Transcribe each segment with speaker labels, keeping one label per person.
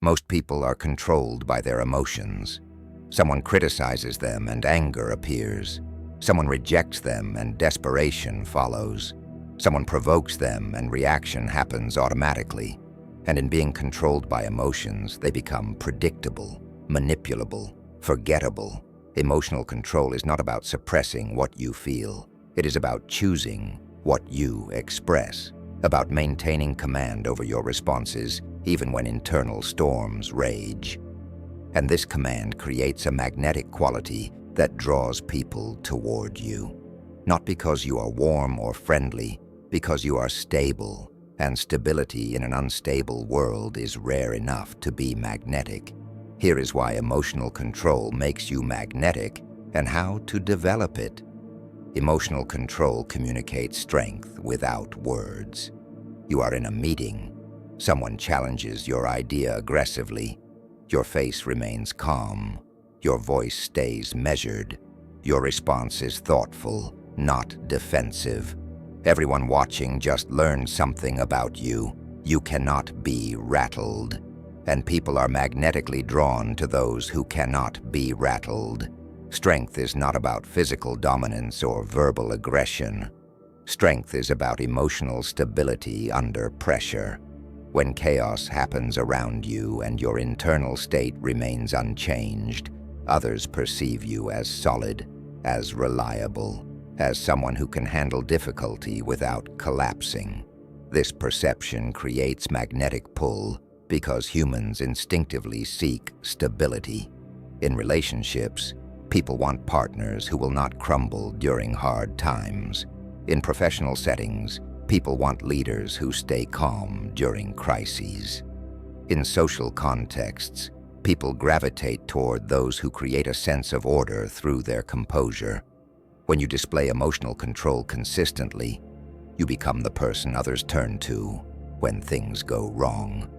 Speaker 1: Most people are controlled by their emotions. Someone criticizes them and anger appears. Someone rejects them and desperation follows. Someone provokes them and reaction happens automatically. And in being controlled by emotions, they become predictable, manipulable, forgettable. Emotional control is not about suppressing what you feel. It is about choosing what you express, about maintaining command over your responses, even when internal storms rage. And this command creates a magnetic quality that draws people toward you. Not because you are warm or friendly, because you are stable, and stability in an unstable world is rare enough to be magnetic. Here is why emotional control makes you magnetic and how to develop it. Emotional control communicates strength without words. You are in a meeting. Someone challenges your idea aggressively. Your face remains calm. Your voice stays measured. Your response is thoughtful, not defensive. Everyone watching just learned something about you. You cannot be rattled. And people are magnetically drawn to those who cannot be rattled. Strength is not about physical dominance or verbal aggression. Strength is about emotional stability under pressure. When chaos happens around you and your internal state remains unchanged, others perceive you as solid, as reliable, as someone who can handle difficulty without collapsing. This perception creates magnetic pull because humans instinctively seek stability. In relationships, people want partners who will not crumble during hard times. In professional settings, people want leaders who stay calm during crises. In social contexts, people gravitate toward those who create a sense of order through their composure. When you display emotional control consistently, you become the person others turn to when things go wrong.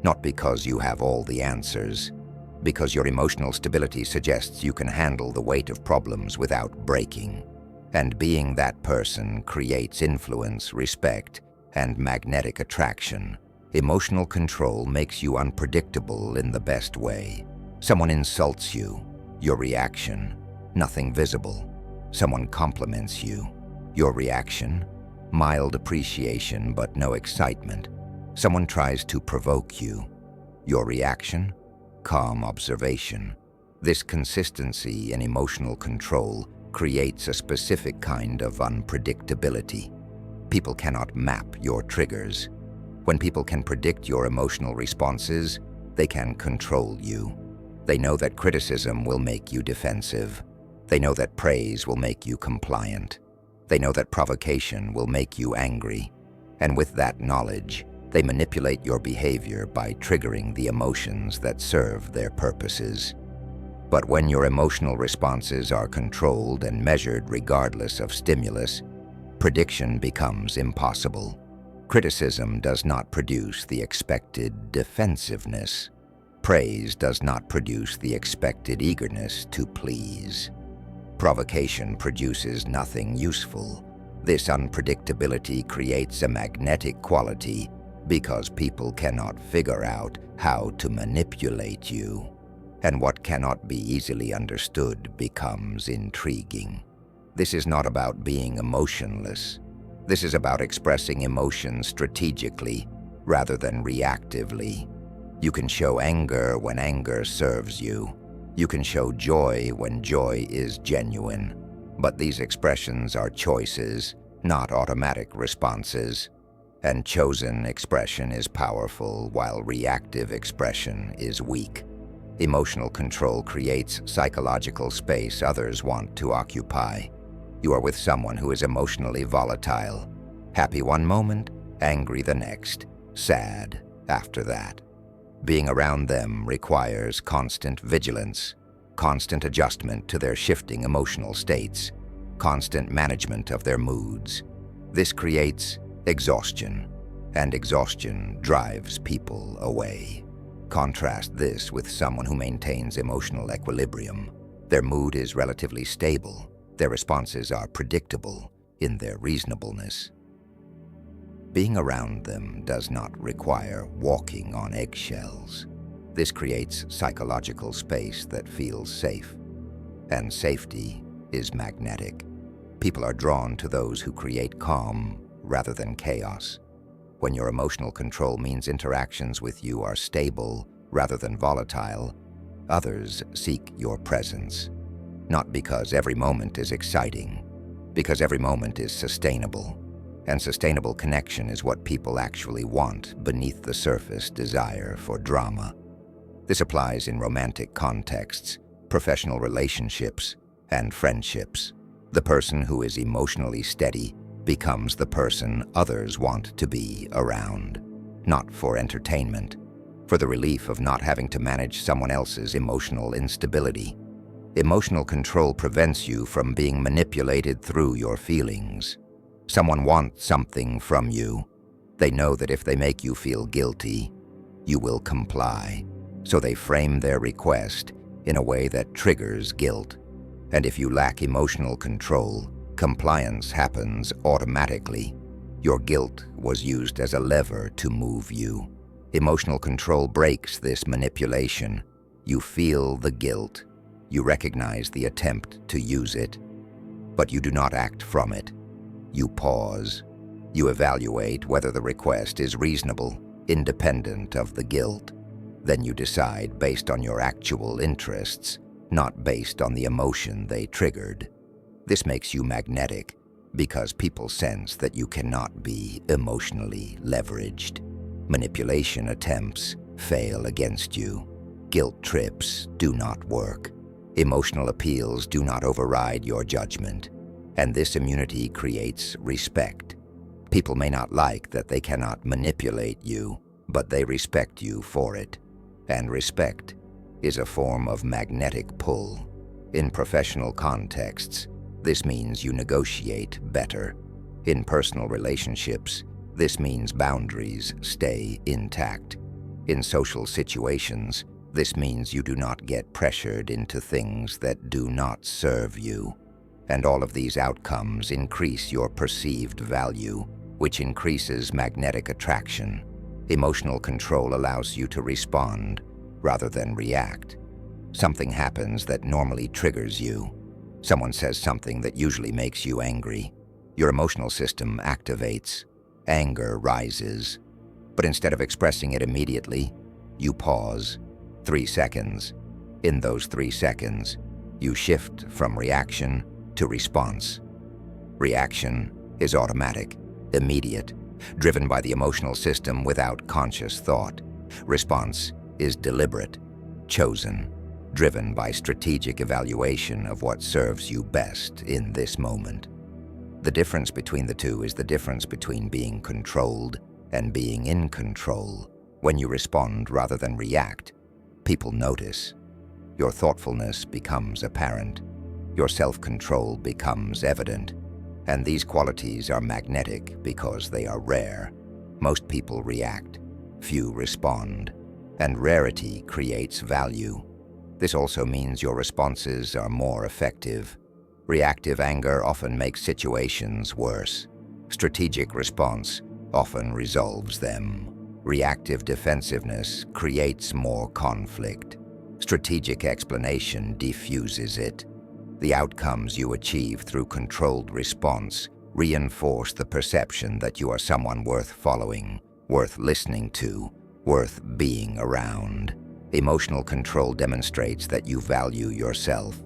Speaker 1: Not because you have all the answers, because your emotional stability suggests you can handle the weight of problems without breaking. And being that person creates influence, respect, and magnetic attraction. Emotional control makes you unpredictable in the best way. Someone insults you, your reaction, nothing visible. Someone compliments you, your reaction, mild appreciation but no excitement. Someone tries to provoke you, your reaction, calm observation. This consistency in emotional control creates a specific kind of unpredictability. People cannot map your triggers. When people can predict your emotional responses, they can control you. They know that criticism will make you defensive. They know that praise will make you compliant. They know that provocation will make you angry. And with that knowledge, they manipulate your behavior by triggering the emotions that serve their purposes. But when your emotional responses are controlled and measured regardless of stimulus, prediction becomes impossible. Criticism does not produce the expected defensiveness. Praise does not produce the expected eagerness to please. Provocation produces nothing useful. This unpredictability creates a magnetic quality because people cannot figure out how to manipulate you. And what cannot be easily understood becomes intriguing. This is not about being emotionless. This is about expressing emotion strategically rather than reactively. You can show anger when anger serves you. You can show joy when joy is genuine. But these expressions are choices, not automatic responses. And chosen expression is powerful while reactive expression is weak. Emotional control creates psychological space others want to occupy. You are with someone who is emotionally volatile. Happy one moment, angry the next, sad after that. Being around them requires constant vigilance, constant adjustment to their shifting emotional states, constant management of their moods. This creates exhaustion, and exhaustion drives people away. Contrast this with someone who maintains emotional equilibrium. Their mood is relatively stable. Their responses are predictable in their reasonableness. Being around them does not require walking on eggshells. This creates psychological space that feels safe, and safety is magnetic. People are drawn to those who create calm rather than chaos. When your emotional control means interactions with you are stable rather than volatile, others seek your presence. Not because every moment is exciting, because every moment is sustainable. And sustainable connection is what people actually want beneath the surface desire for drama. This applies in romantic contexts, professional relationships, and friendships. The person who is emotionally steady becomes the person others want to be around, not for entertainment, for the relief of not having to manage someone else's emotional instability. Emotional control prevents you from being manipulated through your feelings. Someone wants something from you. They know that if they make you feel guilty, you will comply. So they frame their request in a way that triggers guilt. And if you lack emotional control, compliance happens automatically. Your guilt was used as a lever to move you. Emotional control breaks this manipulation. You feel the guilt. You recognize the attempt to use it, but you do not act from it. You pause. You evaluate whether the request is reasonable, independent of the guilt. Then you decide based on your actual interests, not based on the emotion they triggered. This makes you magnetic because people sense that you cannot be emotionally leveraged. Manipulation attempts fail against you. Guilt trips do not work. Emotional appeals do not override your judgment, and this immunity creates respect. People may not like that they cannot manipulate you, but they respect you for it. And respect is a form of magnetic pull. In professional contexts, this means you negotiate better. In personal relationships, this means boundaries stay intact. In social situations, this means you do not get pressured into things that do not serve you. And all of these outcomes increase your perceived value, which increases magnetic attraction. Emotional control allows you to respond rather than react. Something happens that normally triggers you. Someone says something that usually makes you angry. Your emotional system activates. Anger rises. But instead of expressing it immediately, you pause. 3 seconds. In those 3 seconds, you shift from reaction to response. Reaction is automatic, immediate, driven by the emotional system without conscious thought. Response is deliberate, chosen, driven by strategic evaluation of what serves you best in this moment. The difference between the two is the difference between being controlled and being in control. When you respond rather than react, people notice. Your thoughtfulness becomes apparent. Your self-control becomes evident. And these qualities are magnetic because they are rare. Most people react. Few respond. And rarity creates value. This also means your responses are more effective. Reactive anger often makes situations worse. Strategic response often resolves them. Reactive defensiveness creates more conflict. Strategic explanation diffuses it. The outcomes you achieve through controlled response reinforce the perception that you are someone worth following, worth listening to, worth being around. Emotional control demonstrates that you value yourself.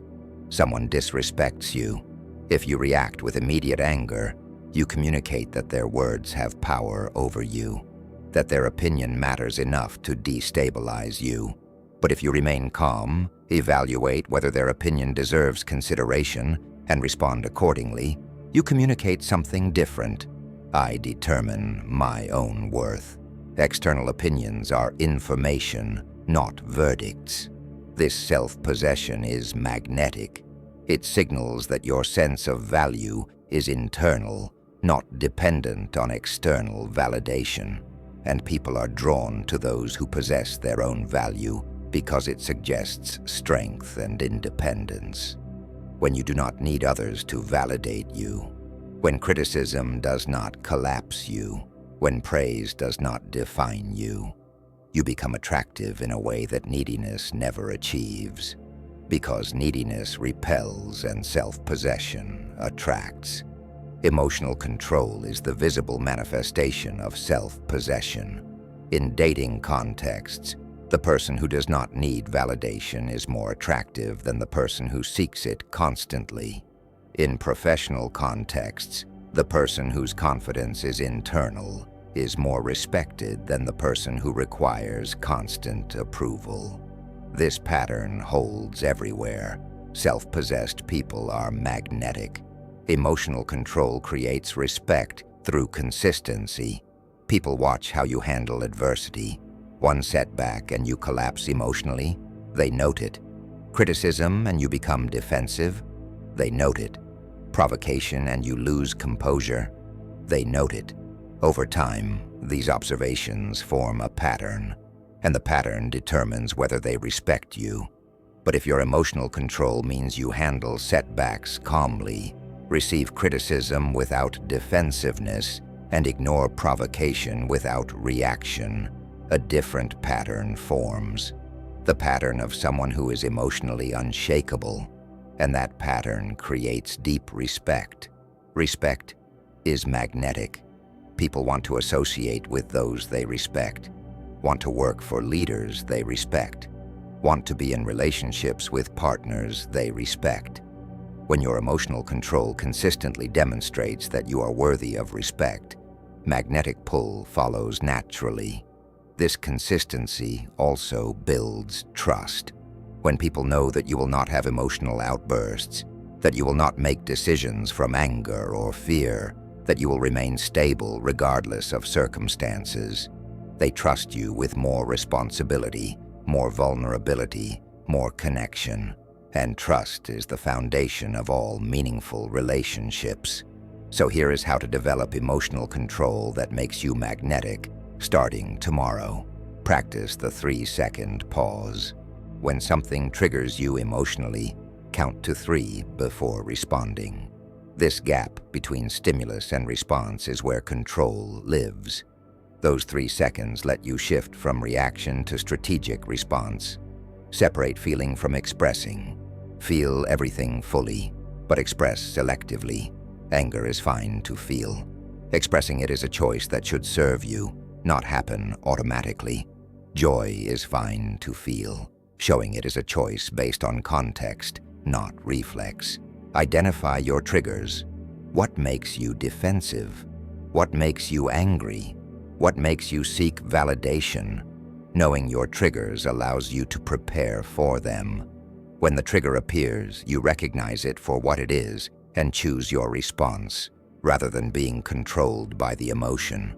Speaker 1: Someone disrespects you. If you react with immediate anger, you communicate that their words have power over you, that their opinion matters enough to destabilize you. But if you remain calm, evaluate whether their opinion deserves consideration, and respond accordingly, you communicate something different. I determine my own worth. External opinions are information, not verdicts. This self-possession is magnetic. It signals that your sense of value is internal, not dependent on external validation. And people are drawn to those who possess their own value because it suggests strength and independence. When you do not need others to validate you, when criticism does not collapse you, when praise does not define you, You become attractive in a way that neediness never achieves, because neediness repels and self-possession attracts. Emotional control is the visible manifestation of self-possession. In dating contexts, the person who does not need validation is more attractive than the person who seeks it constantly. In professional contexts, the person whose confidence is internal is more respected than the person who requires constant approval. This pattern holds everywhere. Self-possessed people are magnetic. Emotional control creates respect through consistency. People watch how you handle adversity. One setback and you collapse emotionally, they note it. Criticism and you become defensive, they note it. Provocation and you lose composure, they note it. Over time, these observations form a pattern, and the pattern determines whether they respect you. But if your emotional control means you handle setbacks calmly, receive criticism without defensiveness, and ignore provocation without reaction, a different pattern forms. The pattern of someone who is emotionally unshakable, and that pattern creates deep respect. Respect is magnetic. People want to associate with those they respect, want to work for leaders they respect, want to be in relationships with partners they respect. When your emotional control consistently demonstrates that you are worthy of respect, magnetic pull follows naturally. This consistency also builds trust. When people know that you will not have emotional outbursts, that you will not make decisions from anger or fear, that you will remain stable regardless of circumstances, they trust you with more responsibility, more vulnerability, more connection. And trust is the foundation of all meaningful relationships. So here is how to develop emotional control that makes you magnetic, starting tomorrow. Practice the 3-second pause. When something triggers you emotionally, count to 3 before responding. This gap between stimulus and response is where control lives. Those 3 seconds let you shift from reaction to strategic response. Separate feeling from expressing. Feel everything fully, but express selectively. Anger is fine to feel. Expressing it is a choice that should serve you, not happen automatically. Joy is fine to feel. Showing it is a choice based on context, not reflex. Identify your triggers. What makes you defensive? What makes you angry? What makes you seek validation? Knowing your triggers allows you to prepare for them. When the trigger appears, you recognize it for what it is and choose your response, rather than being controlled by the emotion.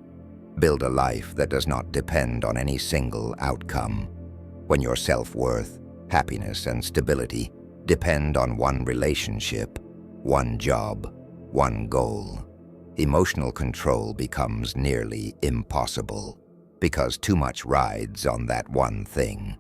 Speaker 1: Build a life that does not depend on any single outcome. When your self-worth, happiness, and stability depend on one relationship, one job, one goal, emotional control becomes nearly impossible, because too much rides on that one thing.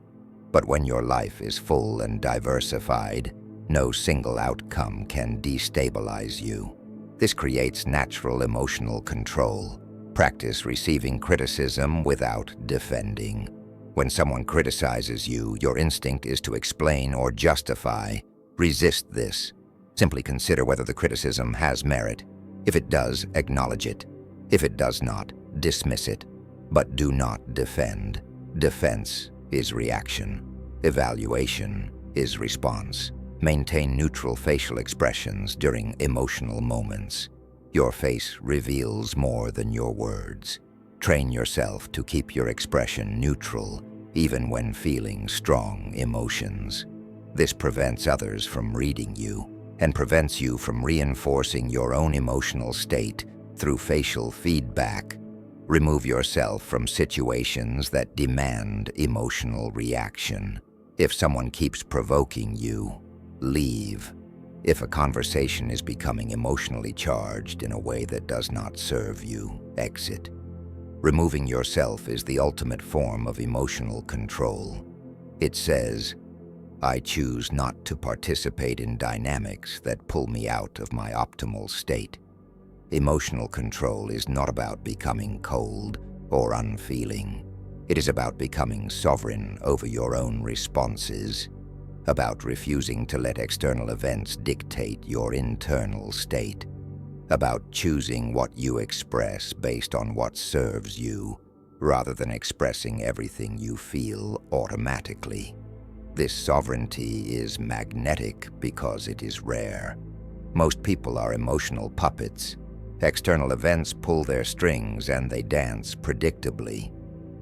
Speaker 1: But when your life is full and diversified, no single outcome can destabilize you. This creates natural emotional control. Practice receiving criticism without defending. When someone criticizes you, your instinct is to explain or justify. Resist this. Simply consider whether the criticism has merit. If it does, acknowledge it. If it does not, dismiss it. But do not defend. Defense is reaction. Evaluation is response. Maintain neutral facial expressions during emotional moments. Your face reveals more than your words. Train yourself to keep your expression neutral, even when feeling strong emotions. This prevents others from reading you, and prevents you from reinforcing your own emotional state through facial feedback. Remove yourself from situations that demand emotional reaction. If someone keeps provoking you, leave. If a conversation is becoming emotionally charged in a way that does not serve you, exit. Removing yourself is the ultimate form of emotional control. It says, I choose not to participate in dynamics that pull me out of my optimal state. Emotional control is not about becoming cold or unfeeling. It is about becoming sovereign over your own responses, about refusing to let external events dictate your internal state, about choosing what you express based on what serves you, rather than expressing everything you feel automatically. This sovereignty is magnetic because it is rare. Most people are emotional puppets. External events pull their strings and they dance predictably.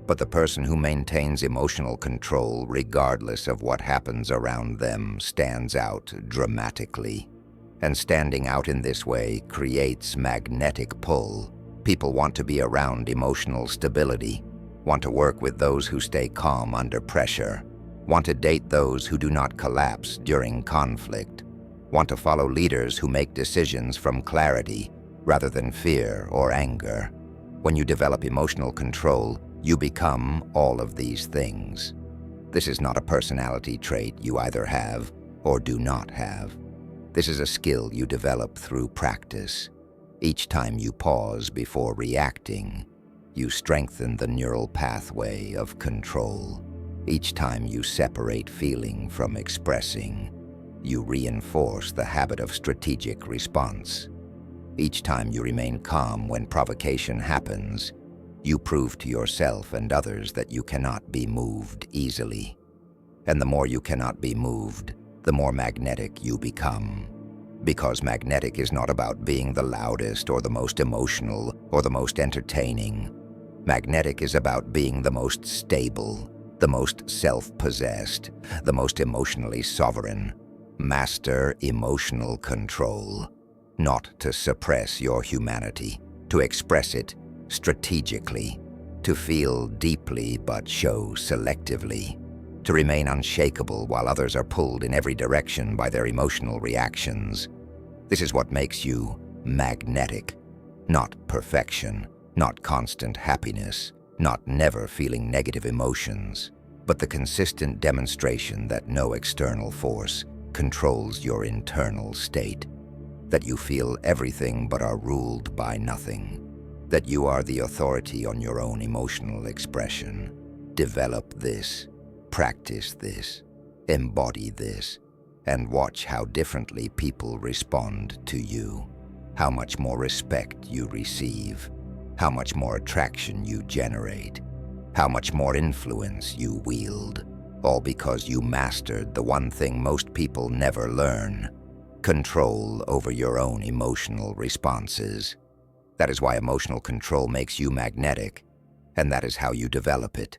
Speaker 1: But the person who maintains emotional control regardless of what happens around them stands out dramatically. And standing out in this way creates magnetic pull. People want to be around emotional stability, want to work with those who stay calm under pressure, want to date those who do not collapse during conflict, want to follow leaders who make decisions from clarity rather than fear or anger. When you develop emotional control, you become all of these things. This is not a personality trait you either have or do not have. This is a skill you develop through practice. Each time you pause before reacting, you strengthen the neural pathway of control. Each time you separate feeling from expressing, you reinforce the habit of strategic response. Each time you remain calm when provocation happens, you prove to yourself and others that you cannot be moved easily. And the more you cannot be moved, the more magnetic you become. Because magnetic is not about being the loudest or the most emotional or the most entertaining. Magnetic is about being the most stable, the most self-possessed, the most emotionally sovereign. Master emotional control. Not to suppress your humanity, to express it strategically, to feel deeply but show selectively, to remain unshakable while others are pulled in every direction by their emotional reactions. This is what makes you magnetic, not perfection, not constant happiness, not never feeling negative emotions, but the consistent demonstration that no external force controls your internal state, that you feel everything but are ruled by nothing, that you are the authority on your own emotional expression. Develop this, practice this, embody this, and watch how differently people respond to you, how much more respect you receive, how much more attraction you generate, how much more influence you wield, all because you mastered the one thing most people never learn: control over your own emotional responses. That is why emotional control makes you magnetic, and that is how you develop it.